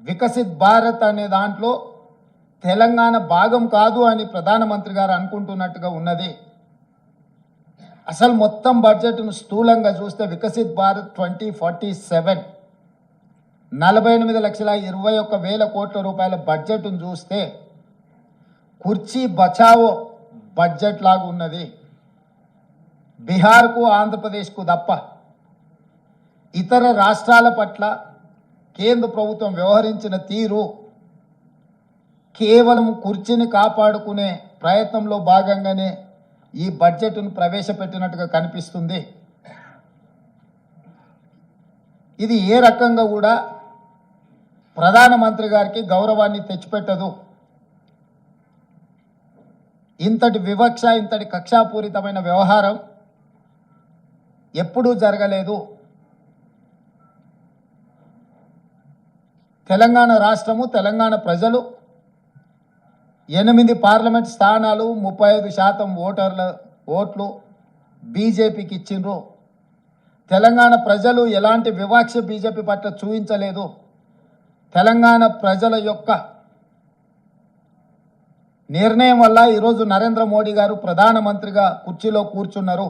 వికసిత్ భారత్ అనే దాంట్లో తెలంగాణ భాగం కాదు అని ప్రధానమంత్రి గారు అనుకుంటున్నట్టుగా ఉన్నది. అసలు మొత్తం బడ్జెట్ను స్థూలంగా చూస్తే వికసిత్ భారత్ 2047 48,21,000 కోట్ల రూపాయల బడ్జెట్ను చూస్తే కుర్చీ బచావో బడ్జెట్ లాగా ఉన్నది. బీహార్కు ఆంధ్రప్రదేశ్కు తప్ప ఇతర రాష్ట్రాల పట్ల కేంద్ర ప్రభుత్వం వ్యవహరించిన తీరు కేవలం కుర్చీని కాపాడుకునే ప్రయత్నంలో భాగంగానే ఈ బడ్జెట్ను ప్రవేశపెట్టినట్టుగా కనిపిస్తుంది. ఇది ఏ రకంగా కూడా ప్రధానమంత్రి గారికి గౌరవాన్ని తెచ్చిపెట్టదు. ఇంతటి వివక్ష, ఇంతటి కక్షాపూరితమైన వ్యవహారం ఎప్పుడూ జరగలేదు. తెలంగాణ రాష్ట్రము, తెలంగాణ ప్రజలు 8 పార్లమెంట్ స్థానాలు, 35% ఓట్లు బీజేపీకి ఇచ్చిండ్రు. తెలంగాణ ప్రజలు ఎలాంటి వివక్ష బీజేపీ పట్ల చూపించలేదు. తెలంగాణ ప్రజల యొక్క నిర్ణయం వల్ల ఈరోజు నరేంద్ర మోడీ గారు ప్రధానమంత్రిగా కుర్చీలో కూర్చున్నారు.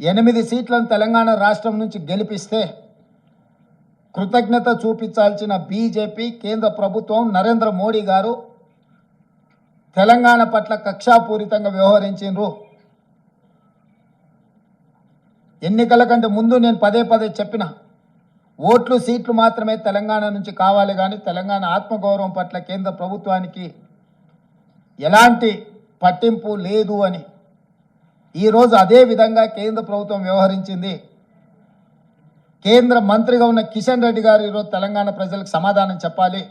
8 సీట్లను తెలంగాణ రాష్ట్రం నుంచి గెలిపిస్తే కృతజ్ఞత చూపించాల్సిన బీజేపీ కేంద్ర ప్రభుత్వం, నరేంద్ర మోడీ గారు తెలంగాణ పట్ల కక్షాపూరితంగా వ్యవహరించారు. ఎన్నికల కంటే ముందు నేను పదే చెప్పిన, ఓట్లు సీట్లు మాత్రమే తెలంగాణ నుంచి కావాలి, కానీ తెలంగాణ ఆత్మగౌరవం పట్ల కేంద్ర ప్రభుత్వానికి ఎలాంటి పట్టింపు లేదు అని. ఈరోజు అదే విధంగా కేంద్ర ప్రభుత్వం వ్యవహరించింది. కేంద్ర మంత్రిగా ఉన్న కిషన్ రెడ్డి గారు ఈరోజు తెలంగాణ ప్రజలకు సమాధానం చెప్పాలి.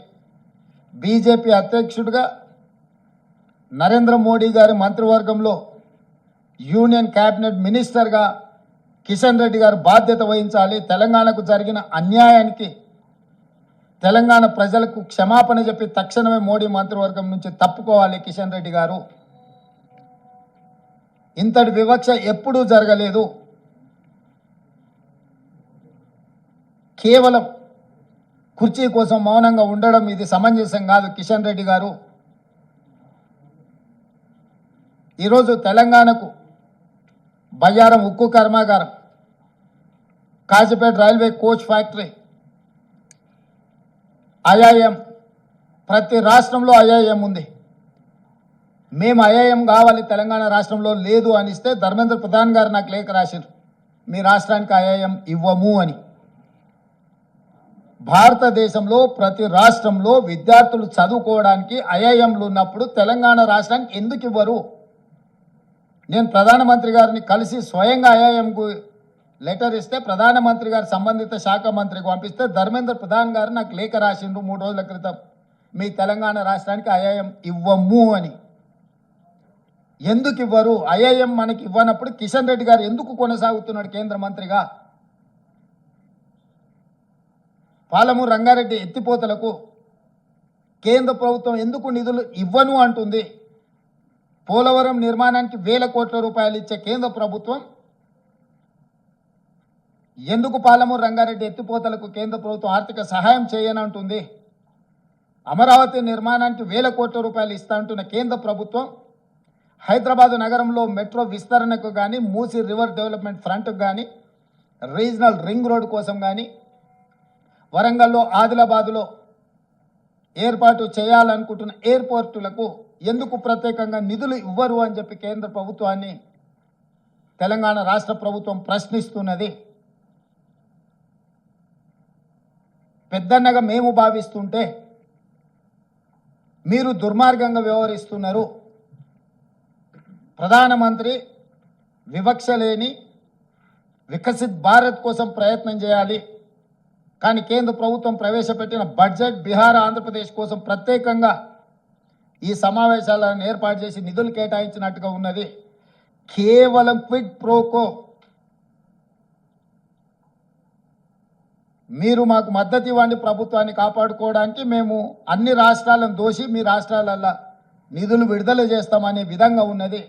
బీజేపీ అధ్యక్షుడిగా నరేంద్ర మోడీ గారి మంత్రివర్గంలో యూనియన్ క్యాబినెట్ మినిస్టర్గా కిషన్ రెడ్డి గారు బాధ్యత వహించాలి. తెలంగాణకు జరిగిన అన్యాయానికి తెలంగాణ ప్రజలకు క్షమాపణ చెప్పి తక్షణమే మోడీ మంత్రివర్గం నుంచి తప్పుకోవాలి కిషన్ రెడ్డి గారు. ఇంతటి వివక్ష ఎప్పుడూ జరగలేదు. కేవలం కుర్చీ కోసం మౌనంగా ఉండడం ఇది సమంజసం కాదు. కిషన్ రెడ్డి గారు ఈరోజు తెలంగాణకు బయ్యారం ఉక్కు కర్మాగారం, Kazipet railway coach factory, IIM, ప్రతి రాష్ట్రంలో ఐఐఎం ఉంది. మేము ఐఐఎం కావాలి, తెలంగాణ రాష్ట్రంలో లేదు అనిస్తే ధర్మేంద్ర ప్రధాన్ గారు నాకు లేఖ రాశారు, మీ రాష్ట్రానికి ఐఐఎం ఇవ్వము అని. భారతదేశంలో ప్రతి రాష్ట్రంలో విద్యార్థులు చదువుకోవడానికి ఐఐఎంలు ఉన్నప్పుడు తెలంగాణ రాష్ట్రానికి ఎందుకు ఇవ్వరు? నేను ప్రధానమంత్రి గారిని కలిసి స్వయంగా ఐఐఎంకు లెటర్ ఇస్తే ప్రధానమంత్రి గారు సంబంధిత శాఖ మంత్రికి పంపిస్తే ధర్మేంద్ర ప్రధాన్ గారు నాకు లేఖ రాసిండ్రు 3 రోజుల క్రితం, మీ తెలంగాణ రాష్ట్రానికి ఐఐఎం ఇవ్వము అని. ఎందుకు ఇవ్వరు? ఐఐఎం మనకి ఇవ్వనప్పుడు కిషన్ రెడ్డి గారు ఎందుకు కొనసాగుతున్నాడు కేంద్ర మంత్రిగా? పాలమూరు రంగారెడ్డి ఎత్తిపోతలకు కేంద్ర ప్రభుత్వం ఎందుకు నిధులు ఇవ్వను అంటుంది? పోలవరం నిర్మాణానికి 1000 కోట్ల రూపాయలు ఇచ్చే కేంద్ర ప్రభుత్వం ఎందుకు పాలమూరు రంగారెడ్డి ఎత్తిపోతలకు కేంద్ర ప్రభుత్వం ఆర్థిక సహాయం చేయనంటుంది? అమరావతి నిర్మాణానికి 1000 కోట్ల రూపాయలు ఇస్తా అంటున్న కేంద్ర ప్రభుత్వం హైదరాబాదు నగరంలో మెట్రో విస్తరణకు కానీ, మూసీ రివర్ డెవలప్మెంట్ ఫ్రంట్కు కానీ, రీజనల్ రింగ్ రోడ్ కోసం కానీ, వరంగల్లో, ఆదిలాబాదులో ఏర్పాటు చేయాలనుకుంటున్న ఎయిర్పోర్టులకు ఎందుకు ప్రత్యేకంగా నిధులు ఇవ్వరు అని చెప్పి కేంద్ర ప్రభుత్వాన్ని తెలంగాణ రాష్ట్ర ప్రభుత్వం ప్రశ్నిస్తున్నది. పెద్దన్నగా మేము భావిస్తుంటే మీరు దుర్మార్గంగా వ్యవహరిస్తున్నారు. ప్రధానమంత్రి వివక్ష లేని వికసిత్ భారత్ కోసం ప్రయత్నం చేయాలి, కానీ కేంద్ర ప్రభుత్వం ప్రవేశపెట్టిన బడ్జెట్ బీహార్, ఆంధ్రప్రదేశ్ కోసం ప్రత్యేకంగా ఈ సమావేశాలను ఏర్పాటు చేసి నిధులు కేటాయించినట్టుగా ఉన్నది. కేవలం క్విడ్ ప్రోకో. మీరు మాకు మద్దతు ఇవ్వండి, ప్రభుత్వాన్ని కాపాడుకోవడానికి మేము అన్ని రాష్ట్రాలను దోషి మీ రాష్ట్రాలల్లో నిధులు విడుదల చేస్తామనే విధంగా ఉన్నది.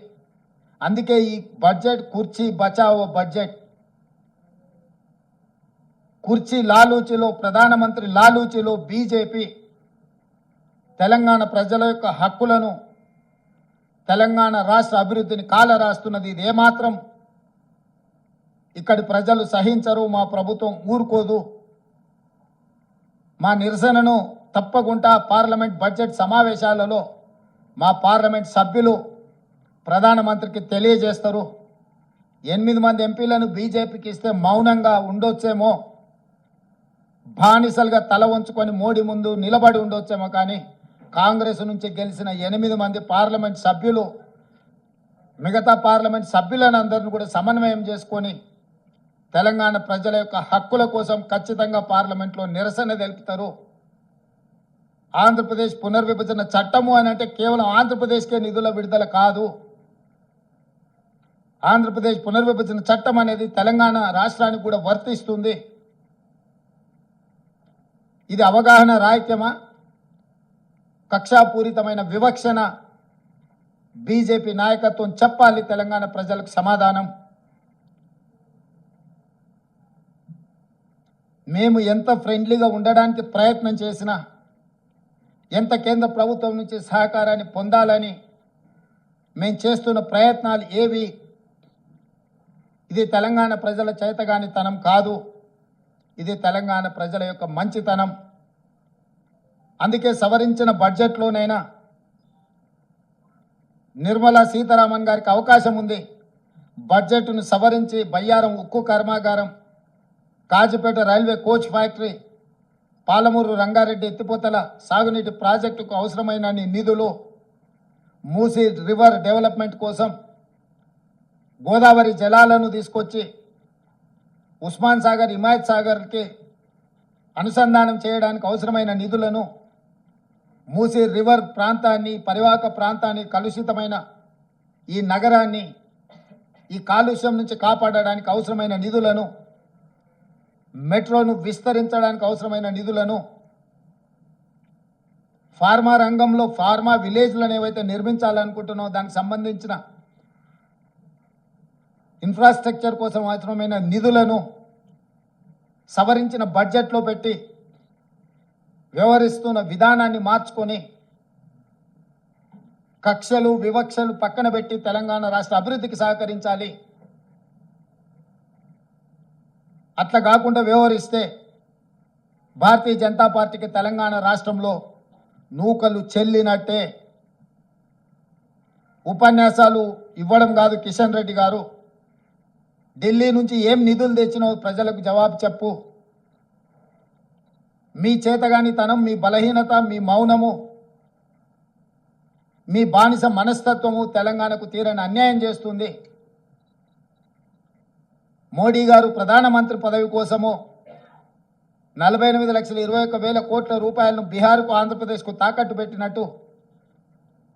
అందుకే ఈ బడ్జెట్ కుర్చీ బచావో బడ్జెట్. కుర్చీ లాలూచిలో, ప్రధానమంత్రి లాలూచిలో బీజేపీ తెలంగాణ ప్రజల యొక్క హక్కులను, తెలంగాణ రాష్ట్ర అభివృద్ధిని కాలరాస్తున్నది. ఇది ఏమాత్రం ఇక్కడి ప్రజలు సహించరు. మా ప్రభుత్వం ఊరుకోదు. మా నిరసనను తప్పకుండా పార్లమెంట్ బడ్జెట్ సమావేశాలలో మా పార్లమెంట్ సభ్యులు ప్రధానమంత్రికి తెలియజేస్తారు. 8 మంది ఎంపీలను బీజేపీకి ఇస్తే మౌనంగా ఉండొచ్చేమో, బానిసలుగా తల వంచుకొని మోడీ ముందు నిలబడి ఉండొచ్చేమో, కానీ కాంగ్రెస్ నుంచి గెలిచిన 8 మంది పార్లమెంట్ సభ్యులు మిగతా పార్లమెంట్ సభ్యులను అందరిని కూడా సమన్వయం చేసుకొని తెలంగాణ ప్రజల యొక్క హక్కుల కోసం ఖచ్చితంగా పార్లమెంట్లో నిరసన తెలుపుతారు. ఆంధ్రప్రదేశ్ పునర్విభజన చట్టము అని అంటే కేవలం ఆంధ్రప్రదేశ్కే నిధుల విడుదల కాదు. ఆంధ్రప్రదేశ్ పునర్విభజన చట్టం అనేది తెలంగాణ రాష్ట్రానికి కూడా వర్తిస్తుంది. ఇది అవగాహన రాహిత్యమా, కక్షాపూరితమైన వివక్షణ? బీజేపీ నాయకత్వం చెప్పాలి తెలంగాణ ప్రజలకు సమాధానం. మేము ఎంత ఫ్రెండ్లీగా ఉండడానికి ప్రయత్నం చేసినా, ఎంత కేంద్ర ప్రభుత్వం నుంచి సహకారాన్ని పొందాలని మేము చేస్తున్న ప్రయత్నాలు ఏవి ఇది తెలంగాణ ప్రజల చేతగానితనం కాదు, ఇది తెలంగాణ ప్రజల యొక్క మంచితనం. అందుకే సవరించిన బడ్జెట్లోనైనా నిర్మలా సీతారామన్ గారికి అవకాశం ఉంది. బడ్జెట్ను సవరించి బయ్యారం ఉక్కు కర్మాగారం, Kazipet railway coach factory, Palamuru Rangareddy ఎత్తిపోతల సాగునీటి ప్రాజెక్టుకు అవసరమైన నిధులు, మూసీ రివర్ డెవలప్మెంట్ కోసం గోదావరి జలాలను తీసుకొచ్చి ఉస్మాన్ సాగర్, హిమాయత్ సాగర్కి అనుసంధానం చేయడానికి అవసరమైన నిధులను, మూసీ రివర్ ప్రాంతాన్ని, పరివాహక ప్రాంతాన్ని, కలుషితమైన ఈ నగరాన్ని ఈ కాలుష్యం నుంచి కాపాడడానికి అవసరమైన నిధులను, మెట్రోను విస్తరించడానికి అవసరమైన నిధులను, ఫార్మా రంగంలో ఫార్మా విలేజ్లను ఏవైతే నిర్మించాలనుకుంటున్నామో దానికి సంబంధించిన ఇన్ఫ్రాస్ట్రక్చర్ కోసం అవసరమైన నిధులను సవరించిన బడ్జెట్లో పెట్టి వ్యవహరిస్తున్న విధానాన్ని మార్చుకొని కక్షలు వివక్షలు పక్కన పెట్టి తెలంగాణ రాష్ట్ర అభివృద్ధికి సహకరించాలి. అట్లా కాకుండా వ్యవహరిస్తే భారతీయ జనతా పార్టీకి తెలంగాణ రాష్ట్రంలో నూకలు చెల్లినట్టే. ఉపన్యాసాలు ఇవ్వడం కాదు కిషన్ రెడ్డి గారు, ఢిల్లీ నుంచి ఏం నిధులు తెచ్చినావు ప్రజలకు జవాబు చెప్పు. మీ చేతగానితనం, మీ బలహీనత, మీ మౌనము, మీ బానిస మనస్తత్వము తెలంగాణకు తీరని అన్యాయం చేస్తుంది. మోడీ గారు ప్రధానమంత్రి పదవి కోసము 48,21,000 కోట్ల రూపాయలను బీహార్కు, ఆంధ్రప్రదేశ్కు తాకట్టు పెట్టినట్టు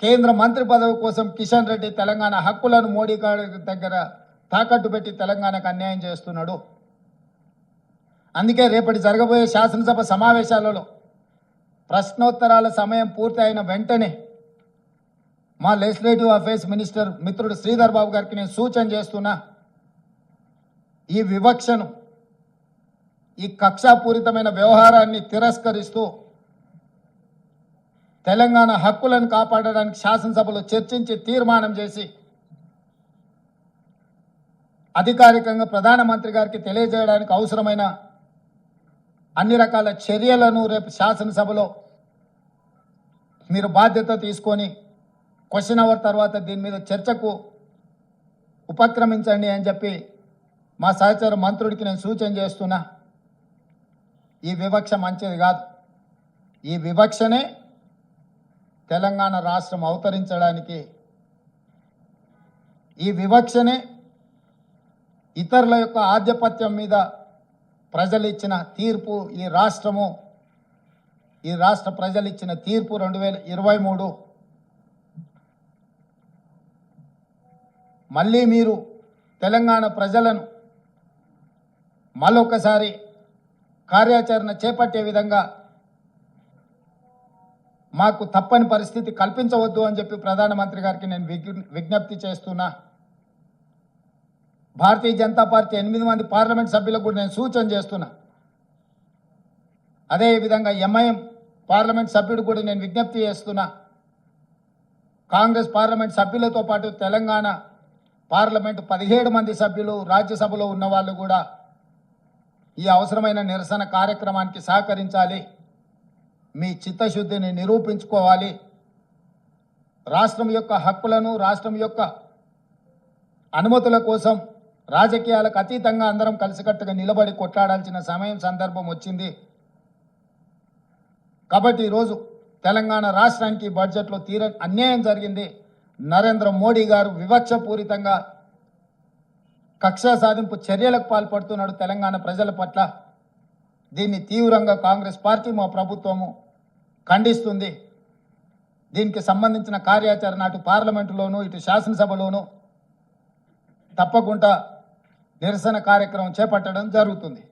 కేంద్ర మంత్రి పదవి కోసం కిషన్ రెడ్డి తెలంగాణ హక్కులను మోడీ గారి దగ్గర తాకట్టు పెట్టి తెలంగాణకు అన్యాయం చేస్తున్నాడు. అందుకే రేపటి జరగబోయే శాసనసభ సమావేశాలలో ప్రశ్నోత్తరాల సమయం పూర్తి అయిన వెంటనే మా లెజిస్లేటివ్ అఫైర్స్ మినిస్టర్ మిత్రుడు శ్రీధర్ బాబు గారికి నేను సూచన చేస్తున్నా, ఈ వివక్షను, ఈ కక్షాపూరితమైన వ్యవహారాన్ని తిరస్కరిస్తూ తెలంగాణ హక్కులను కాపాడడానికి శాసనసభలో చర్చించి తీర్మానం చేసి అధికారికంగా ప్రధానమంత్రి గారికి తెలియజేయడానికి అవసరమైన అన్ని రకాల చర్యలను రేపు శాసనసభలో మీరు బాధ్యత తీసుకొని క్వశ్చన్ అవర్ తర్వాత దీని మీద చర్చకు ఉపక్రమించండి అని చెప్పి మా సహచర మంత్రుడికి నేను సూచన చేస్తున్నా. ఈ వివక్ష మంచిది కాదు. ఈ వివక్షనే తెలంగాణ రాష్ట్రం అవతరించడానికి, ఈ వివక్షనే ఇతరుల యొక్క ఆధిపత్యం మీద ప్రజలు ఇచ్చిన తీర్పు. ఈ రాష్ట్ర ప్రజలు ఇచ్చిన తీర్పు 2023. మళ్ళీ మీరు తెలంగాణ ప్రజలను మళ్ళొకసారి కార్యాచరణ చేపట్టే విధంగా మాకు తప్పని పరిస్థితి కల్పించవద్దు అని చెప్పి ప్రధానమంత్రి గారికి నేను విజ్ఞప్తి చేస్తున్నా. భారతీయ జనతా పార్టీ 8 మంది పార్లమెంట్ సభ్యులకు కూడా నేను సూచన చేస్తున్నా, అదేవిధంగా ఎంఐఎం పార్లమెంట్ సభ్యుడు కూడా నేను విజ్ఞప్తి చేస్తున్నా, కాంగ్రెస్ పార్లమెంట్ సభ్యులతో పాటు తెలంగాణ పార్లమెంటు 17 మంది సభ్యులు రాజ్యసభలో ఉన్న వాళ్ళు కూడా ఈ అవసరమైన నిరసన కార్యక్రమానికి సహకరించాలి, మీ చిత్తశుద్ధిని నిరూపించుకోవాలి, రాష్ట్రం యొక్క హక్కులను, రాష్ట్రం యొక్క అనుమతుల కోసం రాజకీయాలకు అతీతంగా అందరం కలిసికట్టుగా నిలబడి కొట్లాడాల్సిన సమయం సందర్భం వచ్చింది. కాబట్టి ఈరోజు తెలంగాణ రాష్ట్రానికి బడ్జెట్లో తీరని అన్యాయం జరిగింది. నరేంద్ర మోడీ గారు వివక్షపూరితంగా కక్ష సాధింపు చర్యలకు పాల్పడుతున్నాడు తెలంగాణ ప్రజల పట్ల. దీన్ని తీవ్రంగా కాంగ్రెస్ పార్టీ, మా ప్రభుత్వము ఖండిస్తుంది. దీనికి సంబంధించిన కార్యాచరణ అటు పార్లమెంటులోనూ ఇటు శాసనసభలోనూ తప్పకుండా నిరసన కార్యక్రమం చేపట్టడం జరుగుతుంది.